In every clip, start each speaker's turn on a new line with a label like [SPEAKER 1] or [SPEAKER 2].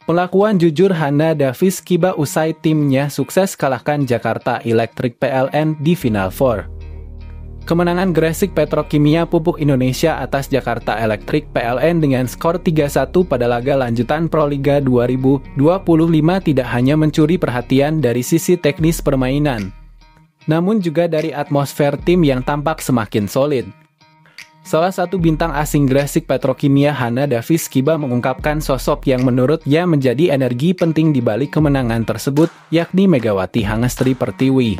[SPEAKER 1] Pengakuan jujur Hana Davis Kiba usai timnya sukses kalahkan Jakarta Electric PLN di Final Four. Kemenangan Gresik Petrokimia Pupuk Indonesia atas Jakarta Electric PLN dengan skor 3-1 pada laga lanjutan Proliga 2025 tidak hanya mencuri perhatian dari sisi teknis permainan, namun juga dari atmosfer tim yang tampak semakin solid. Salah satu bintang asing Gresik Petrokimia Hana Davis Kiba mengungkapkan sosok yang menurutnya menjadi energi penting di balik kemenangan tersebut, yakni Megawati Hangestri Pertiwi.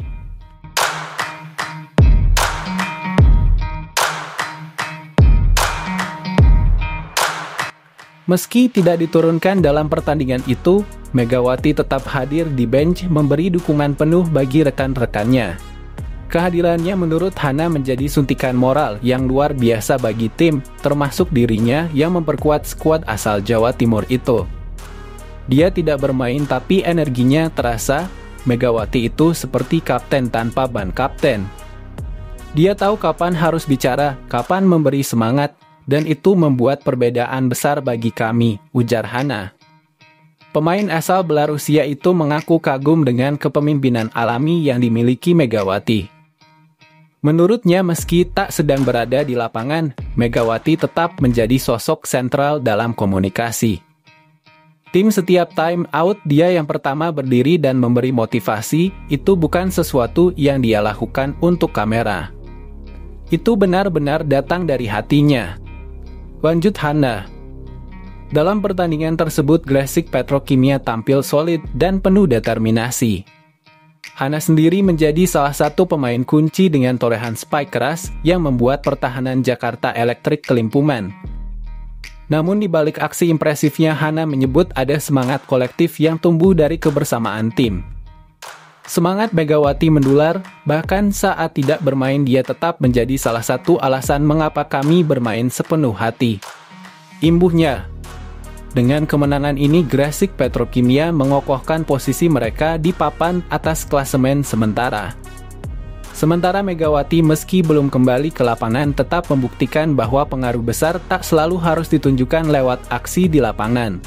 [SPEAKER 1] Meski tidak diturunkan dalam pertandingan itu, Megawati tetap hadir di bench memberi dukungan penuh bagi rekan-rekannya. Kehadirannya menurut Hana menjadi suntikan moral yang luar biasa bagi tim, termasuk dirinya yang memperkuat skuad asal Jawa Timur itu. Dia tidak bermain tapi energinya terasa. Megawati itu seperti kapten tanpa ban kapten. Dia tahu kapan harus bicara, kapan memberi semangat, dan itu membuat perbedaan besar bagi kami, ujar Hana. Pemain asal Belarusia itu mengaku kagum dengan kepemimpinan alami yang dimiliki Megawati. Menurutnya meski tak sedang berada di lapangan, Megawati tetap menjadi sosok sentral dalam komunikasi. Tim setiap time out dia yang pertama berdiri dan memberi motivasi, itu bukan sesuatu yang dia lakukan untuk kamera. Itu benar-benar datang dari hatinya. Lanjut Hana. Dalam pertandingan tersebut Gresik Petrokimia tampil solid dan penuh determinasi. Hana sendiri menjadi salah satu pemain kunci dengan torehan spike keras yang membuat pertahanan Jakarta Electric kelimpungan. Namun di balik aksi impresifnya Hana menyebut ada semangat kolektif yang tumbuh dari kebersamaan tim. Semangat Megawati mendular, bahkan saat tidak bermain dia tetap menjadi salah satu alasan mengapa kami bermain sepenuh hati. Imbuhnya. Dengan kemenangan ini Gresik Petrokimia mengokohkan posisi mereka di papan atas klasemen sementara. Sementara Megawati meski belum kembali ke lapangan tetap membuktikan bahwa pengaruh besar tak selalu harus ditunjukkan lewat aksi di lapangan.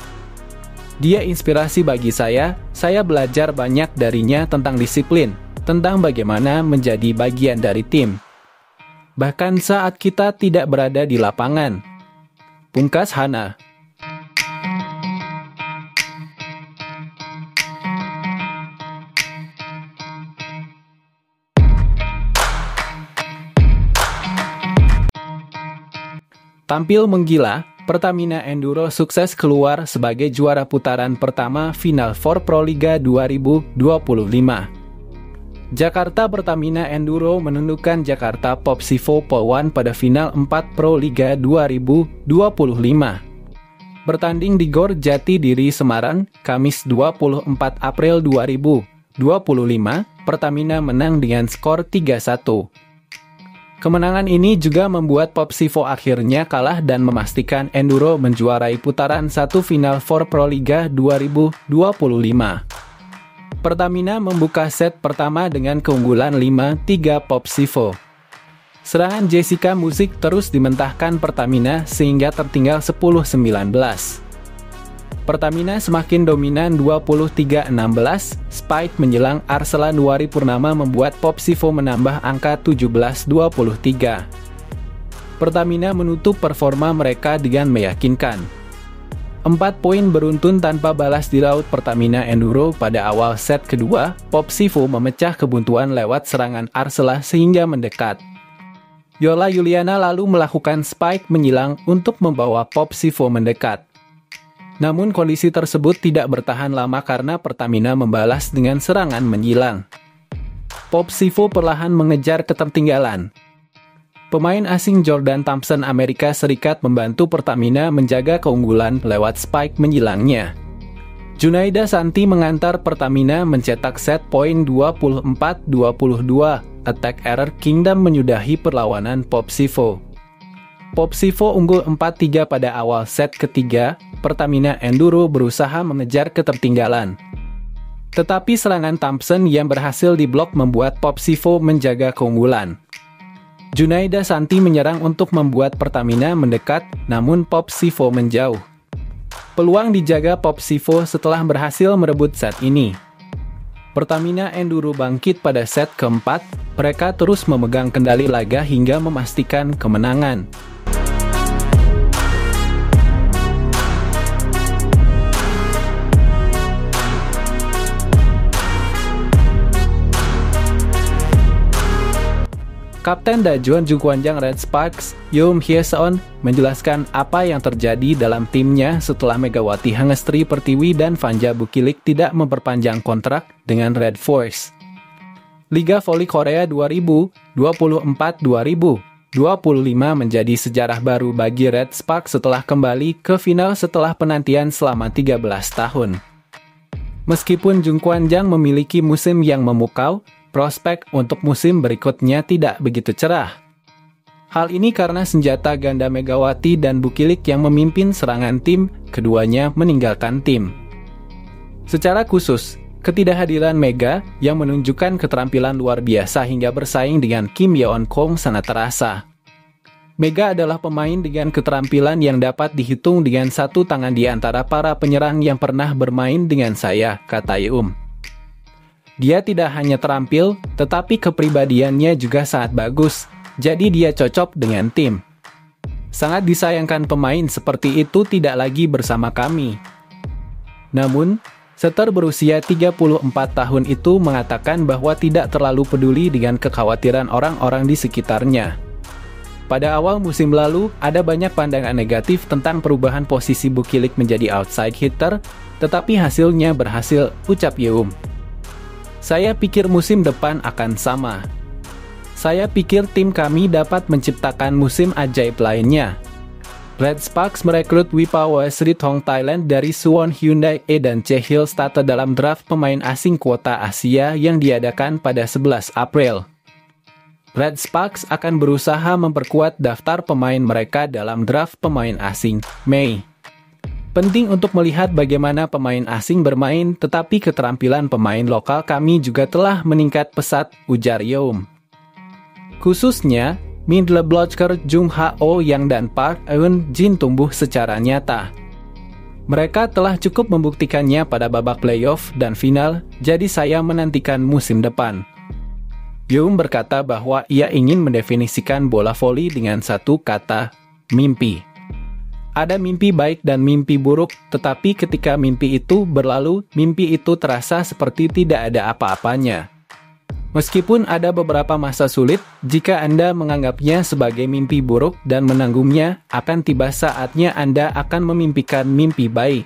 [SPEAKER 1] Dia inspirasi bagi saya belajar banyak darinya tentang disiplin, tentang bagaimana menjadi bagian dari tim. Bahkan saat kita tidak berada di lapangan. Pungkas Hana. Tampil menggila, Pertamina Enduro sukses keluar sebagai juara putaran pertama Final Four Proliga 2025. Jakarta Pertamina Enduro menundukkan Jakarta Popsivo Polwan pada final 4 Proliga 2025. Bertanding di Gor Jati Diri Semarang, Kamis 24 April 2025, Pertamina menang dengan skor 3-1. Kemenangan ini juga membuat Popsivo akhirnya kalah dan memastikan Enduro menjuarai putaran 1 Final Four Proliga 2025. Pertamina membuka set pertama dengan keunggulan 5-3 Popsivo. Serangan Jessica Music terus dimentahkan Pertamina sehingga tertinggal 10-19. Pertamina semakin dominan 23-16, spike menjelang Arselan Wari Purnama membuat Popsivo menambah angka 17-23. Pertamina menutup performa mereka dengan meyakinkan. 4 poin beruntun tanpa balas di laut Pertamina Enduro pada awal set kedua, Popsivo memecah kebuntuan lewat serangan Arsela sehingga mendekat. Yola Yuliana lalu melakukan spike menyilang untuk membawa Popsivo mendekat. Namun kondisi tersebut tidak bertahan lama karena Pertamina membalas dengan serangan menyilang. Popsivo perlahan mengejar ketertinggalan. Pemain asing Jordan Thompson Amerika Serikat membantu Pertamina menjaga keunggulan lewat spike menyilangnya. Junaida Santi mengantar Pertamina mencetak set poin 24-22. Attack Error Kingdom menyudahi perlawanan Popsivo. Popsivo unggul 4-3 pada awal set ketiga, Pertamina Enduro berusaha mengejar ketertinggalan. Tetapi serangan Thompson yang berhasil diblok membuat Popsivo menjaga keunggulan. Junaida Santi menyerang untuk membuat Pertamina mendekat, namun Popsivo menjauh. Peluang dijaga Popsivo setelah berhasil merebut set ini. Pertamina Enduro bangkit pada set keempat, mereka terus memegang kendali laga hingga memastikan kemenangan. Kapten Dajuan Jungkwanjang Red Sparks, Youm Hyeseon, menjelaskan apa yang terjadi dalam timnya setelah Megawati Hangestri Pertiwi dan Vanja Bukilik tidak memperpanjang kontrak dengan Red Force. Liga Voli Korea 2024-2025 menjadi sejarah baru bagi Red Sparks setelah kembali ke final setelah penantian selama 13 tahun. Meskipun Jungkwanjang memiliki musim yang memukau, prospek untuk musim berikutnya tidak begitu cerah. Hal ini karena senjata ganda Megawati dan Bukilik yang memimpin serangan tim, keduanya meninggalkan tim. Secara khusus, ketidakhadiran Mega yang menunjukkan keterampilan luar biasa hingga bersaing dengan Kim Yeon Kong sangat terasa. Mega adalah pemain dengan keterampilan yang dapat dihitung dengan satu tangan di antara para penyerang yang pernah bermain dengan saya, kata Youm. Dia tidak hanya terampil, tetapi kepribadiannya juga sangat bagus, jadi dia cocok dengan tim. Sangat disayangkan pemain seperti itu tidak lagi bersama kami. Namun, setter berusia 34 tahun itu mengatakan bahwa tidak terlalu peduli dengan kekhawatiran orang-orang di sekitarnya. Pada awal musim lalu, ada banyak pandangan negatif tentang perubahan posisi Bukilik menjadi outside hitter, tetapi hasilnya berhasil, ucap Youm. Saya pikir musim depan akan sama. Saya pikir tim kami dapat menciptakan musim ajaib lainnya. Red Sparks merekrut Wipawa Srithong Thailand dari Suwon Hyundai E dan Chehil Stata dalam draft pemain asing kuota Asia yang diadakan pada 11 April. Red Sparks akan berusaha memperkuat daftar pemain mereka dalam draft pemain asing, Mei. Penting untuk melihat bagaimana pemain asing bermain, tetapi keterampilan pemain lokal kami juga telah meningkat pesat, ujar Youm. Khususnya, Min Leblochker, Jung Ha-oh Yang dan Park Eun-jin tumbuh secara nyata. Mereka telah cukup membuktikannya pada babak playoff dan final, jadi saya menantikan musim depan. Youm berkata bahwa ia ingin mendefinisikan bola voli dengan satu kata, mimpi. Ada mimpi baik dan mimpi buruk, tetapi ketika mimpi itu berlalu, mimpi itu terasa seperti tidak ada apa-apanya. Meskipun ada beberapa masa sulit, jika Anda menganggapnya sebagai mimpi buruk dan menanggungnya, akan tiba saatnya Anda akan memimpikan mimpi baik.